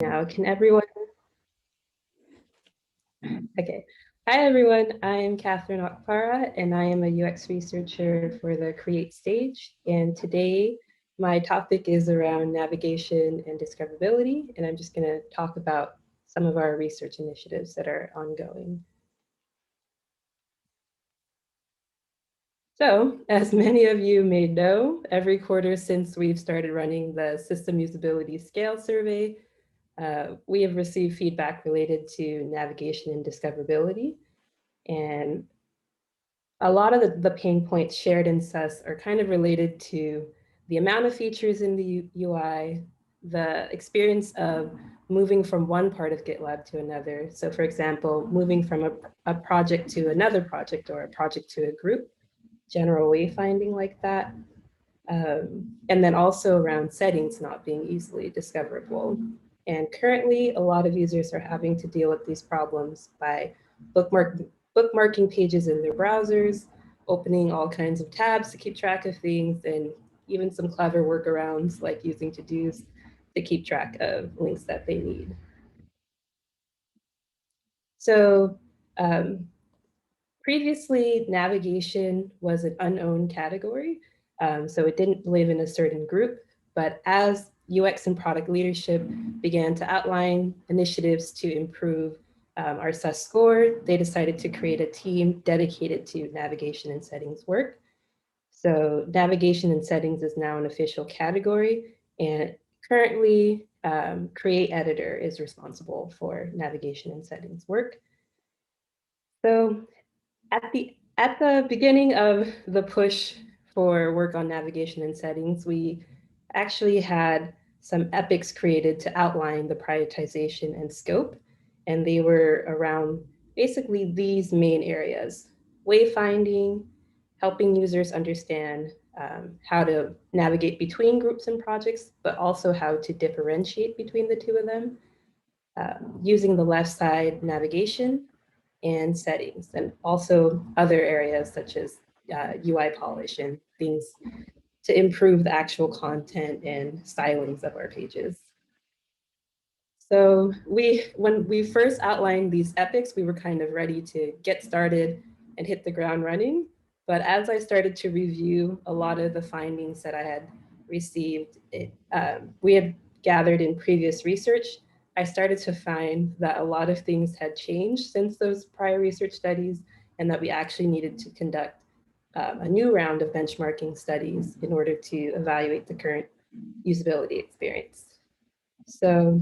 Now, can everyone? Okay. Hi, everyone. I'm Katherine Okpara, and I am a UX researcher for the Create stage. And today, my topic is around navigation and discoverability, and I'm just going to talk about some of our research initiatives that are ongoing. So, as many of you may know, every quarter since we've started running the System Usability Scale Survey, we have received feedback related to navigation and discoverability. And a lot of the pain points shared in SUS are kind of related to the amount of features in the UI, the experience of moving from one part of GitLab to another. So for example, moving from a project to another project or a project to a group, general wayfinding like that. And then also around settings not being easily discoverable. And currently, a lot of users are having to deal with these problems by bookmarking pages in their browsers, opening all kinds of tabs to keep track of things, and even some clever workarounds like using to-dos to keep track of links that they need. So previously, navigation was an unowned category, so it didn't live in a certain group. But as UX and product leadership began to outline initiatives to improve our SUS score, they decided to create a team dedicated to navigation and settings work. So navigation and settings is now an official category, and currently Create Editor is responsible for navigation and settings work. So at the beginning of the push for work on navigation and settings, we actually had some epics created to outline the prioritization and scope. And they were around basically these main areas: wayfinding, helping users understand how to navigate between groups and projects, but also how to differentiate between the two of them, using the left side navigation, and settings, and also other areas such as UI polish and things to improve the actual content and stylings of our pages. So when we first outlined these epics, we were kind of ready to get started and hit the ground running. But as I started to review a lot of the findings that I had received, we had gathered in previous research, I started to find that a lot of things had changed since those prior research studies, and that we actually needed to conduct a new round of benchmarking studies in order to evaluate the current usability experience. So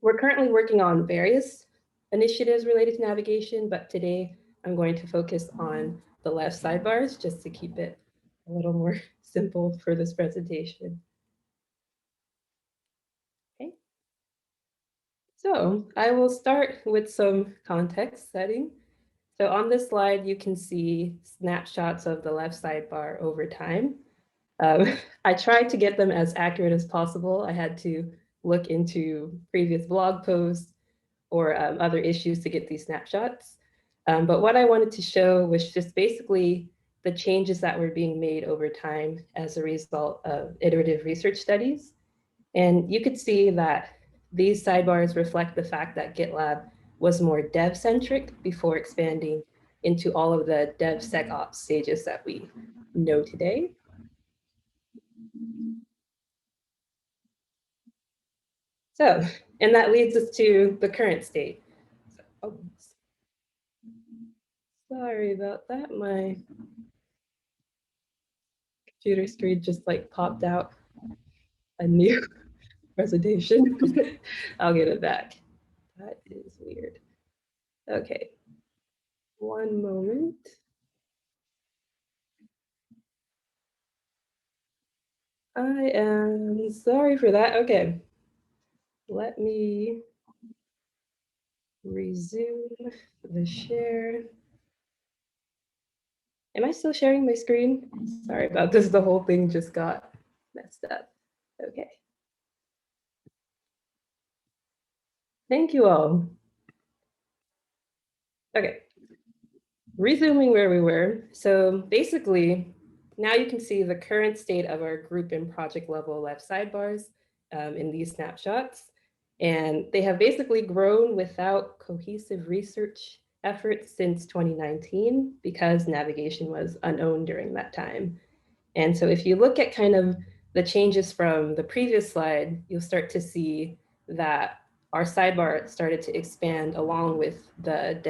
we're currently working on various initiatives related to navigation, but today I'm going to focus on the left sidebars just to keep it a little more simple for this presentation. Okay. So I will start with some context setting. So on this slide, you can see snapshots of the left sidebar over time. I tried to get them as accurate as possible. I had to look into previous blog posts or other issues to get these snapshots. But what I wanted to show was just basically the changes that were being made over time as a result of iterative research studies. And you could see that these sidebars reflect the fact that GitLab was more dev-centric before expanding into all of the DevSecOps stages that we know today. So, and that leads us to the current state. So, oh, sorry about that. My computer screen just like popped out a new presentation. I'll get it back. That is weird. Okay, one moment. I am sorry for that. Okay, let me resume the share. Am I still sharing my screen? Sorry about this. The whole thing just got messed up. Okay. Thank you all. Okay. Resuming where we were. So basically, now you can see the current state of our group and project level left sidebars in these snapshots. And they have basically grown without cohesive research efforts since 2019 because navigation was unowned during that time. And so if you look at kind of the changes from the previous slide, you'll start to see that our sidebar started to expand along with the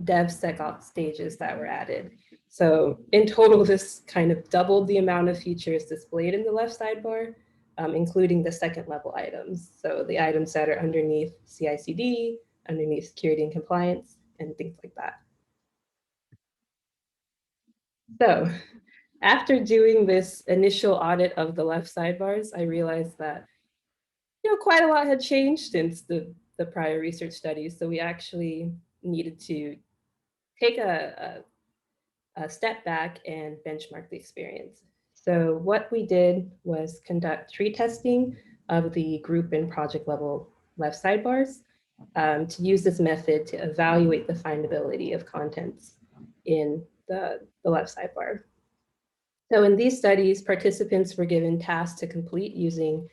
DevSecOps stages that were added. So in total, this kind of doubled the amount of features displayed in the left sidebar, including the second level items. So the items that are underneath CI/CD, underneath security and compliance, and things like that. So after doing this initial audit of the left sidebars, I realized that quite a lot had changed since the prior research studies. So we actually needed to take a step back and benchmark the experience. So what we did was conduct tree testing of the group and project level left sidebars to use this method to evaluate the findability of contents in the left sidebar. So in these studies, participants were given tasks to complete using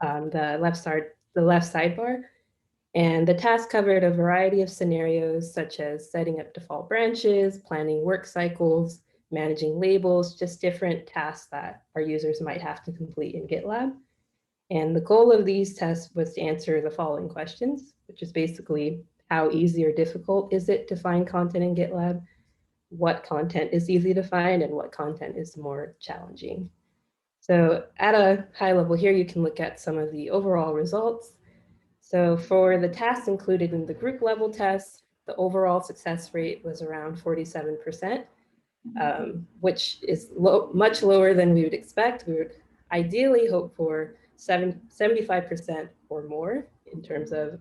the left sidebar. And the task covered a variety of scenarios, such as setting up default branches, planning work cycles, managing labels, just different tasks that our users might have to complete in GitLab. And the goal of these tests was to answer the following questions, which is basically how easy or difficult is it to find content in GitLab? What content is easy to find and what content is more challenging? So at a high level here, you can look at some of the overall results. So for the tasks included in the group level tests, the overall success rate was around 47%, which is much lower than we would expect. We would ideally hope for 75% or more in terms of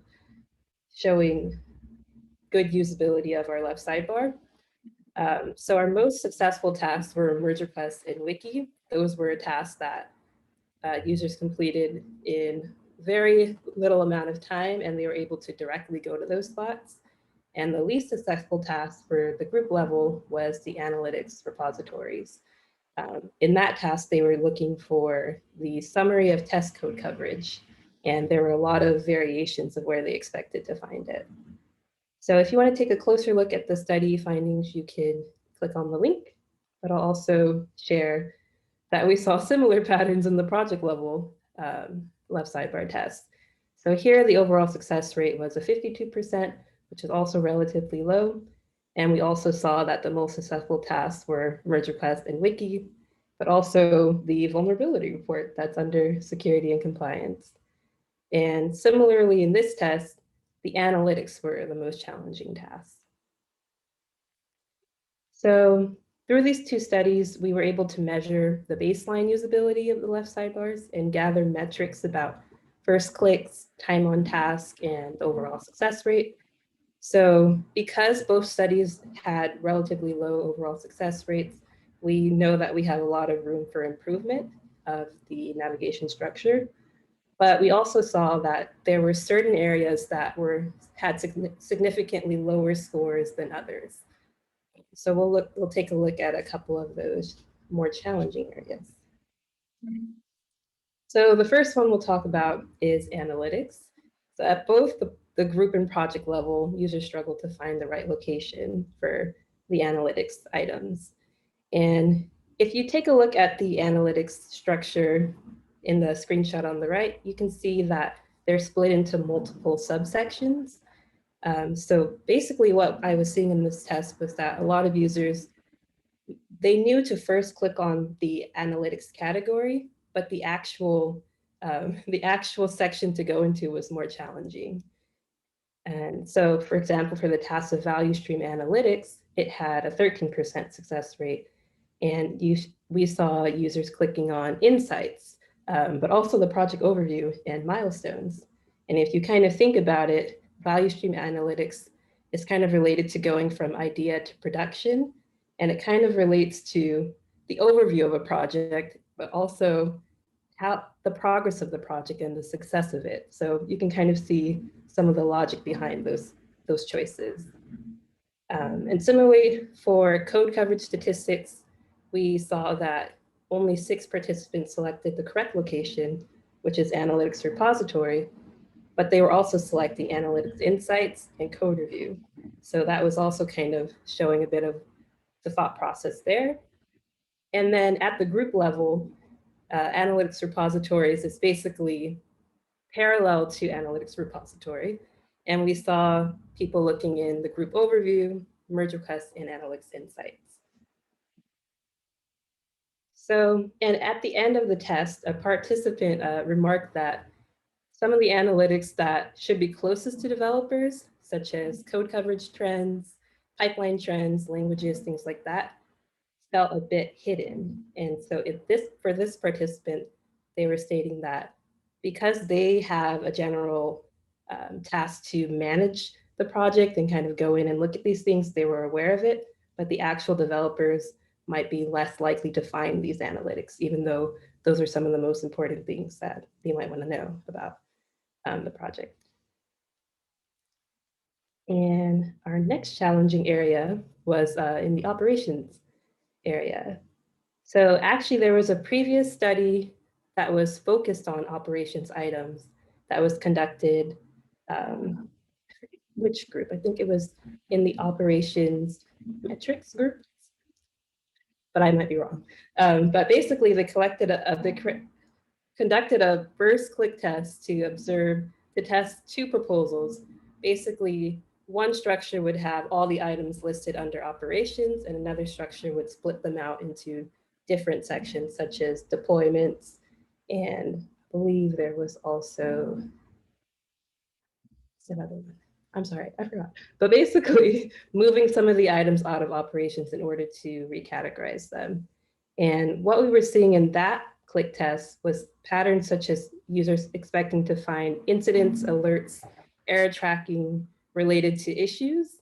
showing good usability of our left sidebar. So our most successful tasks were merge requests and wiki. Those were tasks that users completed in very little amount of time, and they were able to directly go to those spots. And the least successful task for the group level was the analytics repositories. In that task, they were looking for the summary of test code coverage, and there were a lot of variations of where they expected to find it. So if you want to take a closer look at the study findings, you can click on the link, but I'll also share that we saw similar patterns in the project level left sidebar test. So here the overall success rate was a 52%, which is also relatively low. And we also saw that the most successful tasks were merge request and wiki, but also the vulnerability report that's under security and compliance. And similarly in this test, the analytics were the most challenging tasks. So through these two studies, we were able to measure the baseline usability of the left sidebars and gather metrics about first clicks, time on task, and overall success rate. So because both studies had relatively low overall success rates, we know that we have a lot of room for improvement of the navigation structure. But we also saw that there were certain areas that had significantly lower scores than others. So we'll take a look at a couple of those more challenging areas. So the first one we'll talk about is analytics. So at both the group and project level, users struggle to find the right location for the analytics items. And if you take a look at the analytics structure in the screenshot on the right, you can see that they're split into multiple subsections. So basically what I was seeing in this test was that a lot of users, they knew to first click on the analytics category, but the actual section to go into was more challenging. And so, for example, for the task of value stream analytics, it had a 13% success rate. And we saw users clicking on insights, but also the project overview and milestones. And if you kind of think about it, value stream analytics is kind of related to going from idea to production. And it kind of relates to the overview of a project, but also how the progress of the project and the success of it. So you can kind of see some of the logic behind those choices. And similarly, for code coverage statistics, we saw that only 6 participants selected the correct location, which is analytics repository. but they were also selecting analytics insights and code review. So that was also kind of showing a bit of the thought process there. And then at the group level, analytics repositories is basically parallel to analytics repository. And we saw people looking in the group overview, merge requests, and analytics insights. So, and at the end of the test, a participant remarked that some of the analytics that should be closest to developers, such as code coverage trends, pipeline trends, languages, things like that, felt a bit hidden. And so for this participant, they were stating that because they have a general task to manage the project and kind of go in and look at these things, they were aware of it, but the actual developers might be less likely to find these analytics, even though those are some of the most important things that they might want to know about the project. And our next challenging area was in the operations area. So actually there was a previous study that was focused on operations items that was conducted, which group? I think it was in the operations metrics group, but I might be wrong. But basically they conducted a first click test to test two proposals. Basically, one structure would have all the items listed under operations, and another structure would split them out into different sections, such as deployments. And I believe there was also another one. I'm sorry, I forgot. But basically, moving some of the items out of operations in order to recategorize them. And what we were seeing in that click test was patterns such as users expecting to find incidents, alerts, error tracking related to issues,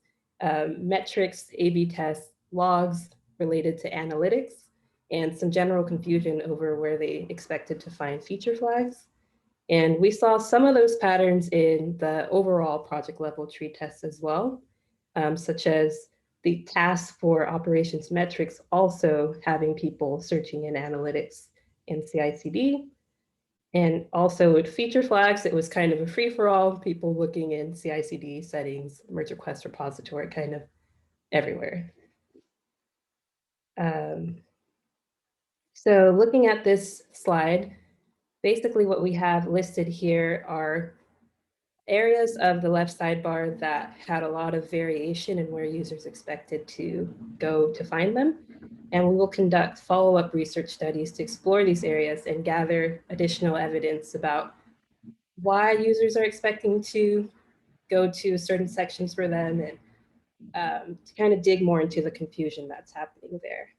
metrics, A/B tests, logs related to analytics, and some general confusion over where they expected to find feature flags. And we saw some of those patterns in the overall project level tree tests as well, such as the task for operations metrics also having people searching in analytics and CI/CD. And also with feature flags, it was kind of a free-for-all, people looking in CI/CD settings, merge request repository, kind of everywhere. So looking at this slide, basically what we have listed here are areas of the left sidebar that had a lot of variation in where users expected to go to find them. And we will conduct follow-up research studies to explore these areas and gather additional evidence about why users are expecting to go to certain sections for them, and to kind of dig more into the confusion that's happening there.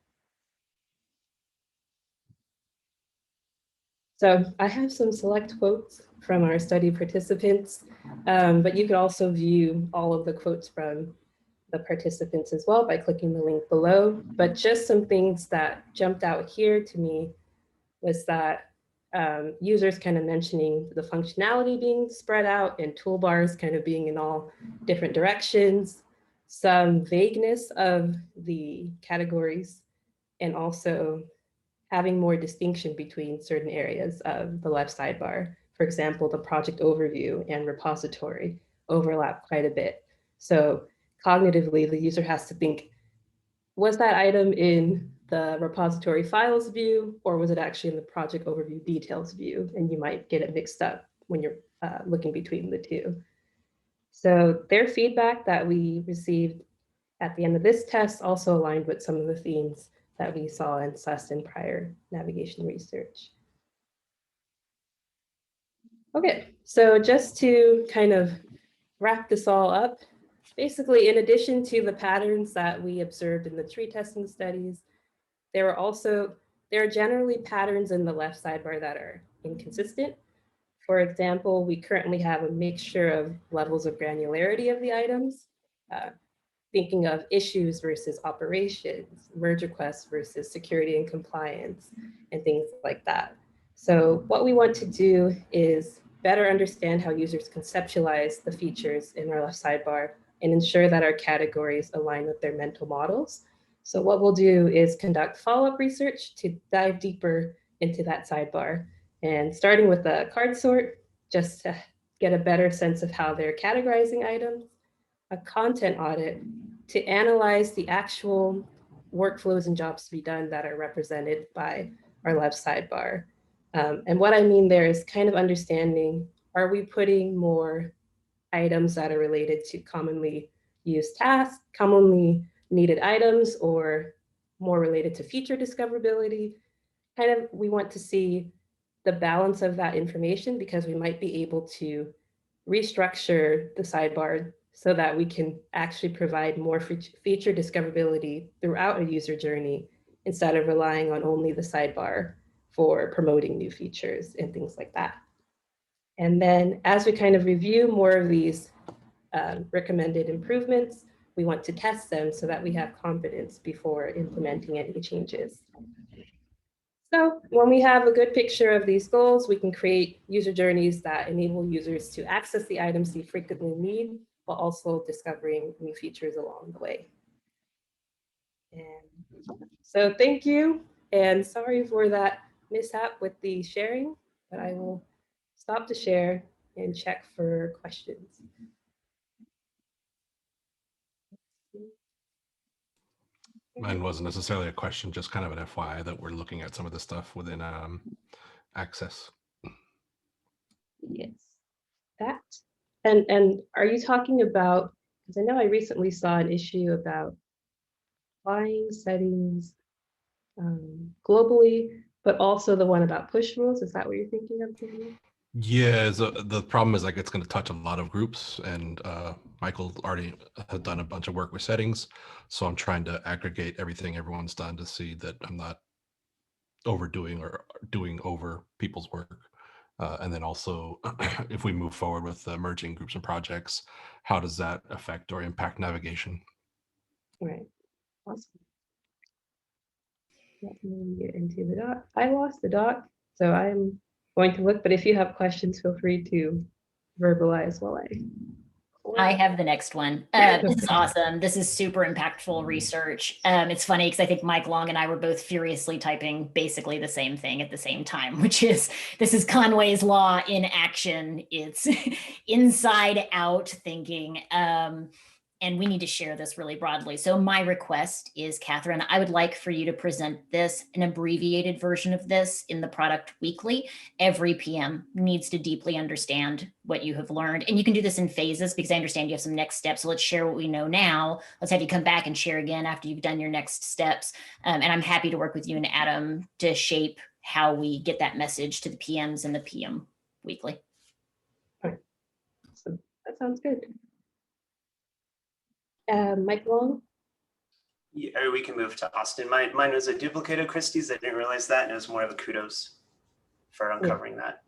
So I have some select quotes from our study participants, but you could also view all of the quotes from the participants as well by clicking the link below. But just some things that jumped out here to me was that users kind of mentioning the functionality being spread out and toolbars kind of being in all different directions, some vagueness of the categories, and also having more distinction between certain areas of the left sidebar. For example, the project overview and repository overlap quite a bit. So cognitively, the user has to think, was that item in the repository files view, or was it actually in the project overview details view? And you might get it mixed up when you're looking between the two. So their feedback that we received at the end of this test also aligned with some of the themes that we saw and sussed in prior navigation research. Okay, so just to kind of wrap this all up, basically, in addition to the patterns that we observed in the tree testing studies, there are generally patterns in the left sidebar that are inconsistent. For example, we currently have a mixture of levels of granularity of the items, thinking of issues versus operations, merge requests versus security and compliance, and things like that. So what we want to do is better understand how users conceptualize the features in our left sidebar and ensure that our categories align with their mental models. So what we'll do is conduct follow-up research to dive deeper into that sidebar. And starting with the card sort, just to get a better sense of how they're categorizing items, a content audit to analyze the actual workflows and jobs to be done that are represented by our left sidebar. And what I mean there is kind of understanding, are we putting more items that are related to commonly used tasks, commonly needed items, or more related to feature discoverability? Kind of, we want to see the balance of that information because we might be able to restructure the sidebar so that we can actually provide more feature discoverability throughout a user journey instead of relying on only the sidebar for promoting new features and things like that. And then as we kind of review more of these recommended improvements, we want to test them so that we have confidence before implementing any changes. So when we have a good picture of these goals, we can create user journeys that enable users to access the items they frequently need, while also discovering new features along the way. And so thank you, and sorry for that mishap with the sharing, but I will stop the share and check for questions. Mine wasn't necessarily a question, just kind of an FYI that we're looking at some of the stuff within Access. Yes, that. And are you talking about, because I know I recently saw an issue about applying settings globally, but also the one about push rules. Is that what you're thinking of? Yeah, so the problem is like it's going to touch a lot of groups, and Michael already has done a bunch of work with settings, so I'm trying to aggregate everything everyone's done to see that I'm not overdoing or doing over people's work. And then also, if we move forward with merging groups and projects, how does that affect or impact navigation? Right. Awesome. Let me get into the doc. I lost the doc, so I'm going to look, but if you have questions, feel free to verbalize while I have the next one. This is awesome. This is super impactful research. It's funny because I think Mike Long and I were both furiously typing basically the same thing at the same time, which is, this is Conway's Law in action. It's inside out thinking. And we need to share this really broadly. So my request is, Katherine, I would like for you to present this, an abbreviated version of this in the product weekly. Every PM needs to deeply understand what you have learned. And you can do this in phases because I understand you have some next steps. So let's share what we know now. Let's have you come back and share again after you've done your next steps. And I'm happy to work with you and Adam to shape how we get that message to the PMs and the PM weekly. All right. So that sounds good. Mike Long? Yeah, or we can move to Austin. Mine was a duplicate of Christie's. I didn't realize that, and it was more of a kudos for uncovering that.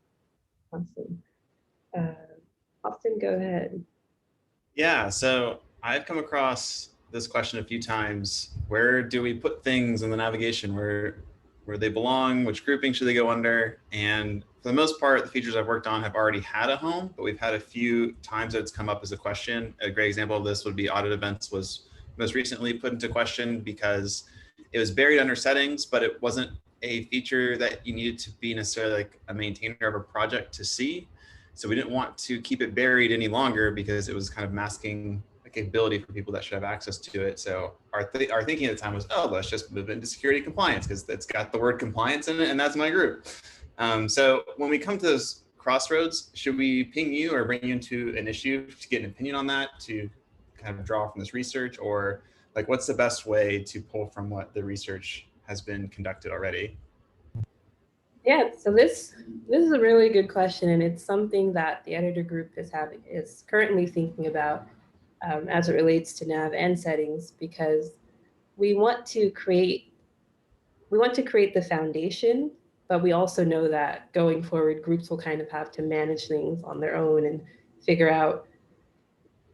Awesome. Austin, go ahead. Yeah, so I've come across this question a few times. Where do we put things in the navigation? Where they belong? Which grouping should they go under? And for the most part, the features I've worked on have already had a home, but we've had a few times that it's come up as a question. A great example of this would be audit events was most recently put into question because it was buried under settings, but it wasn't a feature that you needed to be necessarily like a maintainer of a project to see. So we didn't want to keep it buried any longer because it was kind of masking a capability for people that should have access to it. So our thinking at the time was, oh, let's just move it into security compliance because it's got the word compliance in it, and that's my group. So when we come to those crossroads, should we ping you or bring you into an issue to get an opinion on that, to kind of draw from this research, or like what's the best way to pull from what the research has been conducted already? Yeah, so this is a really good question, and it's something that the editor group is currently thinking about as it relates to nav and settings, because we want to create the foundation, but we also know that going forward, groups will kind of have to manage things on their own and figure out,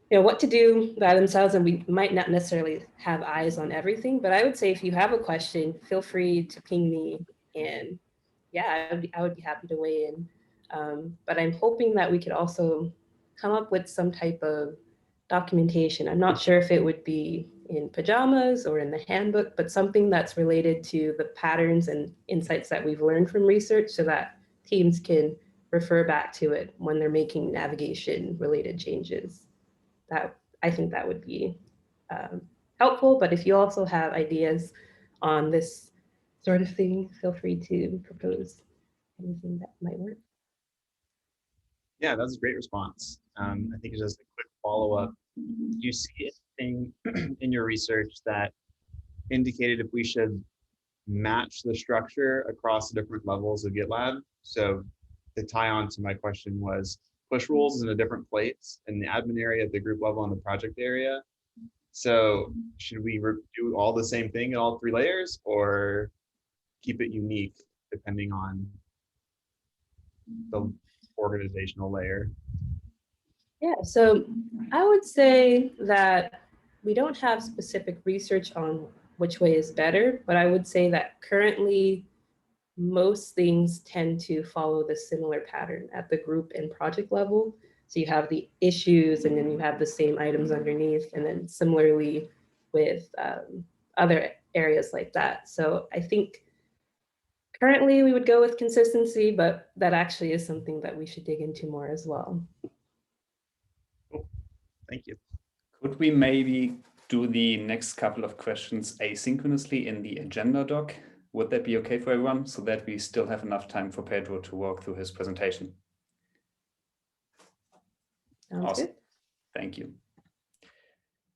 you know, what to do by themselves, and we might not necessarily have eyes on everything. But I would say if you have a question, feel free to ping me, and yeah, I would be happy to weigh in. But I'm hoping that we could also come up with some type of documentation. I'm not sure if it would be in pajamas or in the handbook, but something that's related to the patterns and insights that we've learned from research so that teams can refer back to it when they're making navigation related changes. I think that would be helpful, but if you also have ideas on this sort of thing, feel free to propose anything that might work. Yeah, that's a great response. I think just a quick follow-up. Do you see anything in your research that indicated if we should match the structure across the different levels of GitLab? So the tie on to my question was push rules is in a different place in the admin area, at the group level, and the project area. So should we do all the same thing in all 3 layers, or keep it unique depending on the organizational layer? Yeah, so I would say that we don't have specific research on which way is better, but I would say that currently most things tend to follow the similar pattern at the group and project level. So you have the issues and then you have the same items underneath, and then similarly with other areas like that. So I think currently we would go with consistency, but that actually is something that we should dig into more as well. Cool. Thank you. Could we maybe do the next couple of questions asynchronously in the agenda doc? Would that be okay for everyone, so that we still have enough time for Pedro to walk through his presentation? Sounds Awesome. good. Thank you.